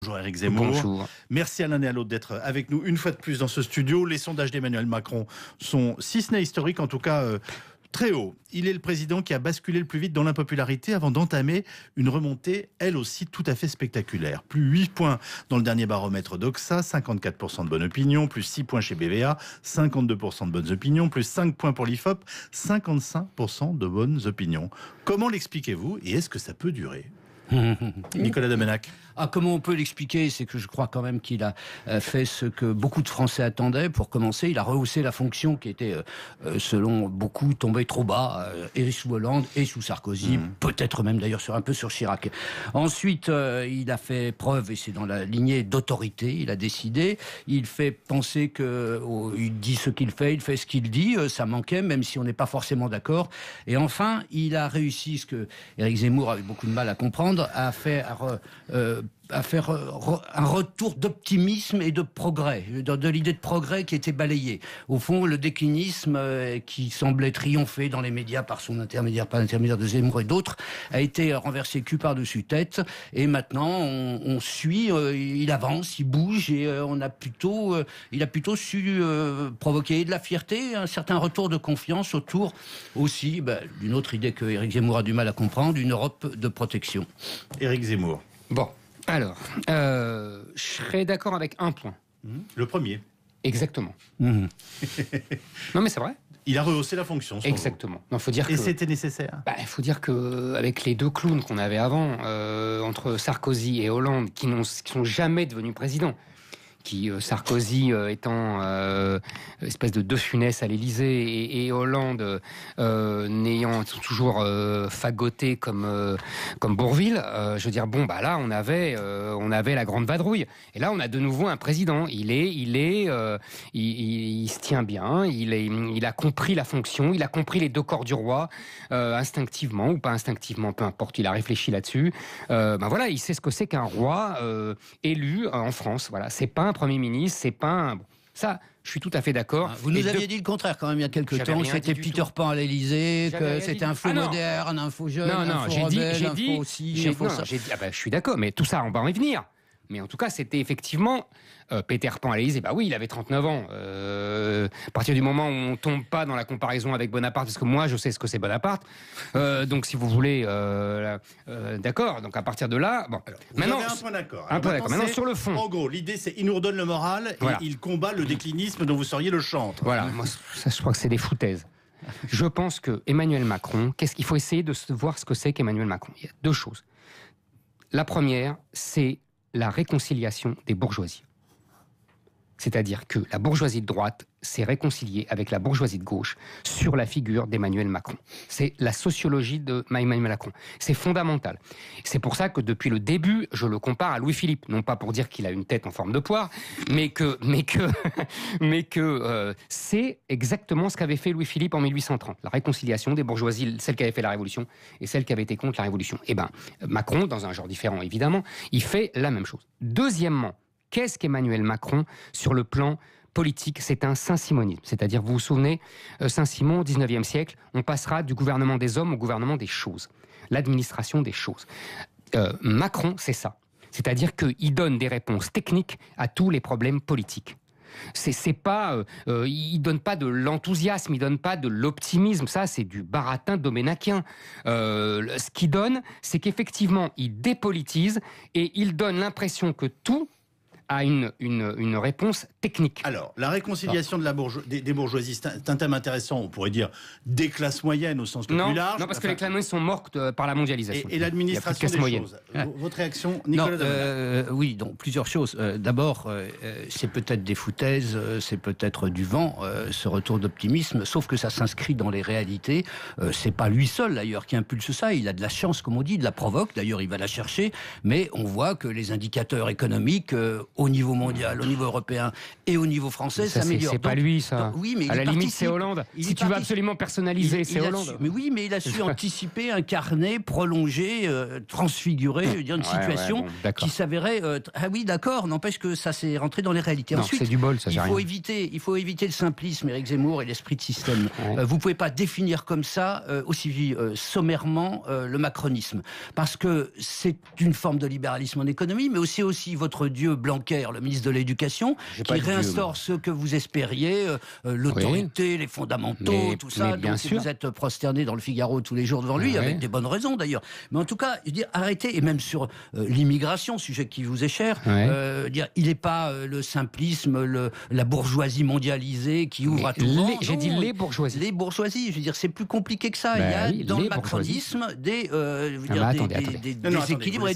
Bonjour Éric Zemmour. Bonjour. Merci à l'un et à l'autre d'être avec nous une fois de plus dans ce studio. Les sondages d'Emmanuel Macron sont, si ce n'est historiques, en tout cas très hauts. Il est le président qui a basculé le plus vite dans l'impopularité avant d'entamer une remontée, elle aussi, tout à fait spectaculaire. Plus 8 points dans le dernier baromètre d'Oxa, 54% de bonne opinion, plus 6 points chez BVA, 52% de bonnes opinions, plus 5 points pour l'IFOP, 55% de bonnes opinions. Comment l'expliquez-vous et est-ce que ça peut durer ? Nicolas Domenach. Comment on peut l'expliquer? C'est que je crois quand même qu'il a fait ce que beaucoup de Français attendaient. Pour commencer, il a rehaussé la fonction qui était, selon beaucoup, tombée trop bas, et sous Hollande et sous Sarkozy, peut-être même d'ailleurs un peu sur Chirac. Ensuite, il a fait preuve, et c'est dans la lignée d'autorité, il a décidé, il fait penser que il dit ce qu'il fait ce qu'il dit, ça manquait, même si on n'est pas forcément d'accord. Et enfin, il a réussi, ce que Éric Zemmour avait beaucoup de mal à comprendre, à faire un retour d'optimisme et de progrès, de l'idée de progrès qui était balayée. Au fond, le déclinisme qui semblait triompher dans les médias par son intermédiaire, par l'intermédiaire de Zemmour et d'autres, a été renversé cul par-dessus tête. Et maintenant, on suit, il avance, il bouge, et il a plutôt su provoquer de la fierté, un certain retour de confiance autour aussi d'une autre idée que Éric Zemmour a du mal à comprendre, une Europe de protection. Éric Zemmour. Bon, alors, je serais d'accord avec un point. Le premier. Exactement. Non, mais c'est vrai. Il a rehaussé la fonction. Exactement. Non, faut dire et c'était nécessaire. Il faut dire qu'avec les deux clowns qu'on avait avant, entre Sarkozy et Hollande, qui sont jamais devenus présidents, Sarkozy étant espèce de Funès à l'Élysée et Hollande n'ayant toujours fagoté comme Bourvil, je veux dire, là on avait la grande vadrouille, et là on a de nouveau un président. Il se tient bien, il a compris la fonction, il a compris les deux corps du roi, instinctivement ou pas instinctivement, peu importe, il a réfléchi là-dessus. Il sait ce que c'est qu'un roi élu en France. Voilà, c'est pas un Premier ministre, c'est pas un... Ça, je suis tout à fait d'accord. Vous nous aviez dit le contraire quand même il y a quelques temps, que c'était Peter Pan à l'Élysée, que c'était un faux moderne, un faux jeune, un faux rebelle, un faux ci, un faux ça. Je suis d'accord, mais tout ça, on va en y venir. Mais en tout cas, c'était effectivement Peter Pan à l'Élysée. Oui, il avait 39 ans. À partir du moment où on ne tombe pas dans la comparaison avec Bonaparte, parce que moi, je sais ce que c'est Bonaparte. Donc, si vous voulez, d'accord. Donc, à partir de là... Bon. Alors, maintenant, un point d'accord. Maintenant, sur le fond. En gros, l'idée, c'est qu'il nous redonne le moral et il combat le déclinisme dont vous seriez le chantre. Voilà. Moi, ça, je crois que c'est des foutaises. Je pense que Emmanuel Macron... Il faut essayer de voir ce que c'est qu'Emmanuel Macron. Il y a deux choses. La première, c'est la réconciliation des bourgeoisies. C'est-à-dire que la bourgeoisie de droite s'est réconciliée avec la bourgeoisie de gauche sur la figure d'Emmanuel Macron. C'est la sociologie d'Emmanuel Macron. C'est fondamental. C'est pour ça que depuis le début, je le compare à Louis-Philippe. Non pas pour dire qu'il a une tête en forme de poire, mais que c'est exactement ce qu'avait fait Louis-Philippe en 1830. La réconciliation des bourgeoisies, celle qui avait fait la Révolution et celle qui avait été contre la Révolution. Macron, dans un genre différent évidemment, il fait la même chose. Deuxièmement, qu'est-ce qu'Emmanuel Macron sur le plan politique? C'est un saint-simonisme. C'est-à-dire, vous vous souvenez, Saint-Simon, au XIXe siècle, on passera du gouvernement des hommes au gouvernement des choses. L'administration des choses. Macron, c'est ça. C'est-à-dire qu'il donne des réponses techniques à tous les problèmes politiques. C'est pas, il donne pas de l'enthousiasme, il donne pas de l'optimisme. Ça, c'est du baratin doménachien. Ce qu'il donne, c'est qu'effectivement, il dépolitise et il donne l'impression que tout à une réponse technique. Alors, la réconciliation des bourgeoisies, c'est un thème intéressant, on pourrait dire des classes moyennes au sens le plus large. Non, parce que les classes moyennes sont mortes par la mondialisation. Et l'administration des choses. Votre réaction, Nicolas? Oui, donc plusieurs choses. D'abord, c'est peut-être des foutaises, c'est peut-être du vent, ce retour d'optimisme, sauf que ça s'inscrit dans les réalités. C'est pas lui seul, d'ailleurs, qui impulse ça. Il a de la chance, comme on dit, de la provoque. D'ailleurs, il va la chercher. Mais on voit que les indicateurs économiques au niveau mondial, au niveau européen et au niveau français s'améliore. C'est pas lui, ça. Oui, mais à la limite, c'est Hollande. Si tu veux absolument personnaliser, c'est Hollande. Mais oui, mais il a su anticiper, incarner, prolonger, transfigurer, une situation qui s'avérait. Ah oui, d'accord. N'empêche que ça s'est rentré dans les réalités. Non, ensuite, c'est du bol, ça. Il faut éviter le simplisme, Éric Zemmour, et l'esprit de système. Vous pouvez pas définir comme ça aussi sommairement le macronisme, parce que c'est une forme de libéralisme en économie, mais aussi votre dieu Blanquer, le ministre de l'Éducation, qui réinstaure ce que vous espériez, l'autorité, les fondamentaux, tout ça. Bien donc sûr. vous êtes prosterné dans le Figaro tous les jours devant lui, avec des bonnes raisons d'ailleurs. Mais en tout cas, arrêtez, et même sur l'immigration, sujet qui vous est cher, il n'est pas le simplisme, la bourgeoisie mondialisée qui ouvre à tout le monde. J'ai dit les bourgeoisies. Les bourgeoisies, je veux dire, c'est plus compliqué que ça. Il y a dans le macronisme des déséquilibres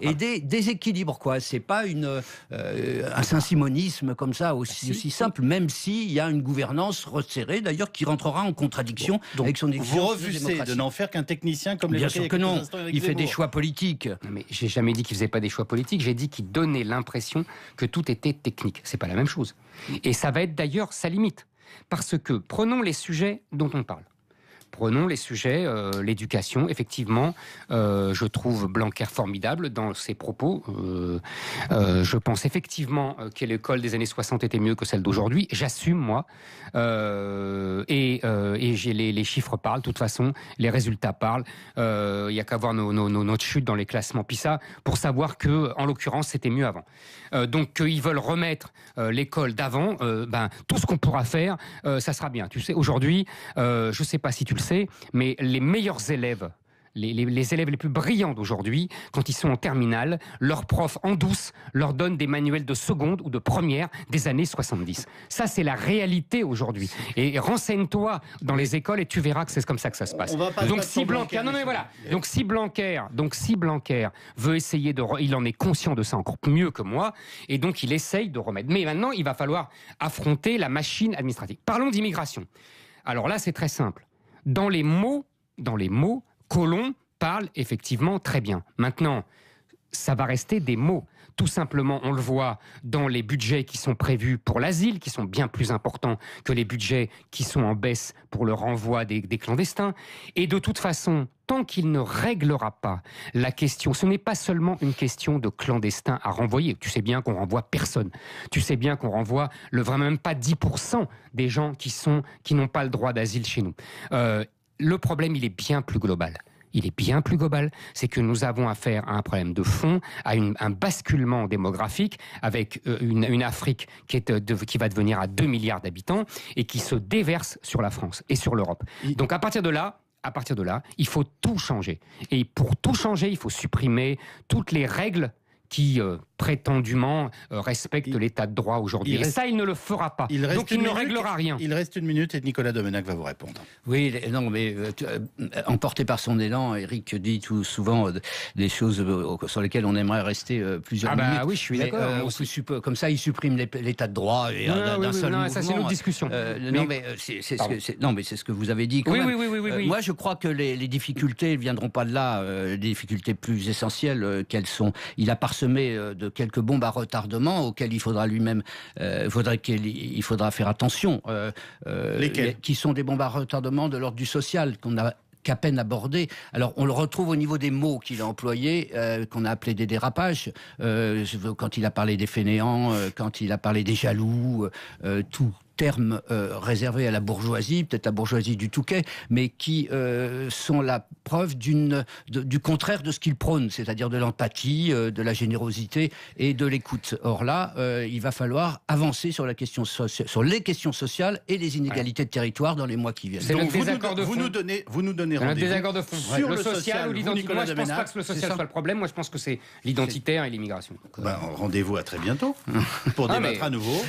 et des déséquilibres, quoi. C'est pas un saint-simonisme comme ça aussi simple, même s'il y a une gouvernance resserrée, d'ailleurs, qui rentrera en contradiction avec son exigence. Vous refusez de n'en faire qu'un technicien comme Bien sûr que non. Il fait des choix politiques. Mais j'ai jamais dit qu'il faisait pas des choix politiques. J'ai dit qu'il donnait l'impression que tout était technique. C'est pas la même chose. Et ça va être d'ailleurs sa limite. Parce que prenons les sujets dont on parle. Prenons les sujets, l'éducation, effectivement, je trouve Blanquer formidable dans ses propos. Je pense effectivement que l'école des années 60 était mieux que celle d'aujourd'hui. J'assume, moi. Et les chiffres parlent, de toute façon, les résultats parlent. Il n'y a qu'à voir notre chute dans les classements PISA pour savoir que, en l'occurrence, c'était mieux avant. Donc, qu'ils veulent remettre l'école d'avant, tout ce qu'on pourra faire, ça sera bien. Tu sais, aujourd'hui, je ne sais pas si tu le sais, mais les meilleurs élèves, les élèves les plus brillants d'aujourd'hui, quand ils sont en terminale, leurs profs en douce leur donnent des manuels de seconde ou de première des années 70. Ça, c'est la réalité aujourd'hui. Et renseigne-toi dans les écoles et tu verras que c'est comme ça que ça se passe. Donc si Blanquer, donc si Blanquer veut essayer il en est conscient de ça encore mieux que moi, et donc il essaye de remettre. Mais maintenant, il va falloir affronter la machine administrative. Parlons d'immigration. Alors là, c'est très simple. Dans les mots, Collomb parle effectivement très bien. Maintenant, ça va rester des mots. Tout simplement, on le voit dans les budgets qui sont prévus pour l'asile, qui sont bien plus importants que les budgets qui sont en baisse pour le renvoi des clandestins. Et de toute façon, tant qu'il ne réglera pas la question, ce n'est pas seulement une question de clandestins à renvoyer. Tu sais bien qu'on renvoie personne. Tu sais bien qu'on renvoie vraiment même pas 10% des gens qui n'ont pas le droit d'asile chez nous. Le problème, il est bien plus global. C'est que nous avons affaire à un problème de fond, à un basculement démographique avec une Afrique qui va devenir à 2 milliards d'habitants et qui se déverse sur la France et sur l'Europe. Donc à partir de là, il faut tout changer. Et pour tout changer, il faut supprimer toutes les règles qui prétendument respecte l'état de droit aujourd'hui. Et ça, il ne le fera pas. Donc il ne réglera rien. Il reste 1 minute et Nicolas Domenach va vous répondre. Oui, non, mais emporté par son élan, Éric dit tout souvent des choses sur lesquelles on aimerait rester plusieurs minutes. Ah oui, je suis d'accord. Comme ça, il supprime l'état de droit d'un seul mouvement. Ça, c'est une autre discussion. C'est ce que vous avez dit quand même. Oui. Moi, je crois que les difficultés ne viendront pas de là. Les difficultés plus essentielles, quelles sont. Il a parsemé de quelques bombes à retardement auxquelles il faudra faire attention. Lesquelles ? Qui sont des bombes à retardement de l'ordre du social qu'on a qu'à peine abordé. Alors, on le retrouve au niveau des mots qu'il a employés, qu'on a appelés des dérapages, quand il a parlé des fainéants, quand il a parlé des jaloux, tout termes réservés à la bourgeoisie, peut-être la bourgeoisie du Touquet, mais qui sont la preuve du contraire de ce qu'il prône, c'est-à-dire de l'empathie, de la générosité et de l'écoute. Or là, il va falloir avancer sur les questions sociales et les inégalités de territoire dans les mois qui viennent. Donc vous nous donnez rendez-vous. Un désaccord de fond. Sur le social ou l'identité. Moi, je ne pense pas que le social soit le problème. Moi, je pense que c'est l'identitaire et l'immigration. Rendez-vous à très bientôt pour débattre à nouveau.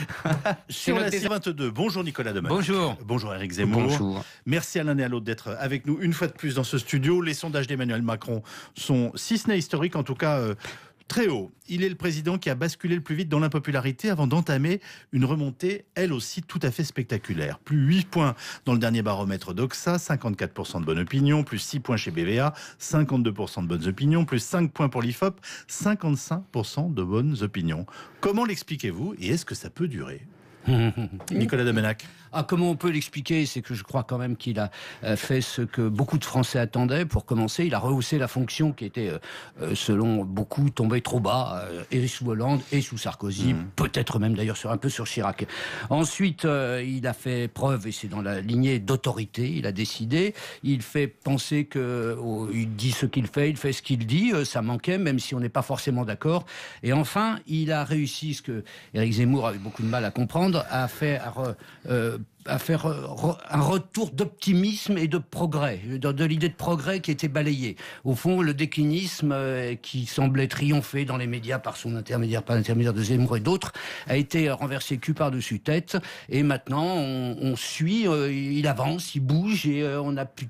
Sur la C22. Bonjour Nicolas Domenach. Bonjour. Bonjour Éric Zemmour. Bonjour. Merci à l'un et à l'autre d'être avec nous une fois de plus dans ce studio. Les sondages d'Emmanuel Macron sont, si ce n'est historiques, en tout cas Très haut. Il est le président qui a basculé le plus vite dans l'impopularité avant d'entamer une remontée, elle aussi, tout à fait spectaculaire. Plus 8 points dans le dernier baromètre d'Oxa, 54% de bonne opinion, plus 6 points chez BVA, 52% de bonnes opinions, plus 5 points pour l'IFOP, 55% de bonnes opinions. Comment l'expliquez-vous et est-ce que ça peut durer ? Nicolas Damenac. Comment on peut l'expliquer? C'est que je crois quand même qu'il a fait ce que beaucoup de Français attendaient. Pour commencer, il a rehaussé la fonction qui était, selon beaucoup, tombée trop bas, et sous Hollande et sous Sarkozy, peut-être même d'ailleurs un peu sur Chirac. Ensuite, il a fait preuve, et c'est dans la lignée d'autorité, il a décidé, il fait penser il dit ce qu'il fait ce qu'il dit, ça manquait, même si on n'est pas forcément d'accord. Et enfin, il a réussi ce que Éric Zemmour avait beaucoup de mal à comprendre, à faire un retour d'optimisme et de progrès, de l'idée de progrès qui était balayée. Au fond, le déclinisme qui semblait triompher dans les médias par son intermédiaire, par l'intermédiaire de Zemmour et d'autres, a été renversé cul par-dessus tête. Et maintenant, on suit, il avance, il bouge, et on a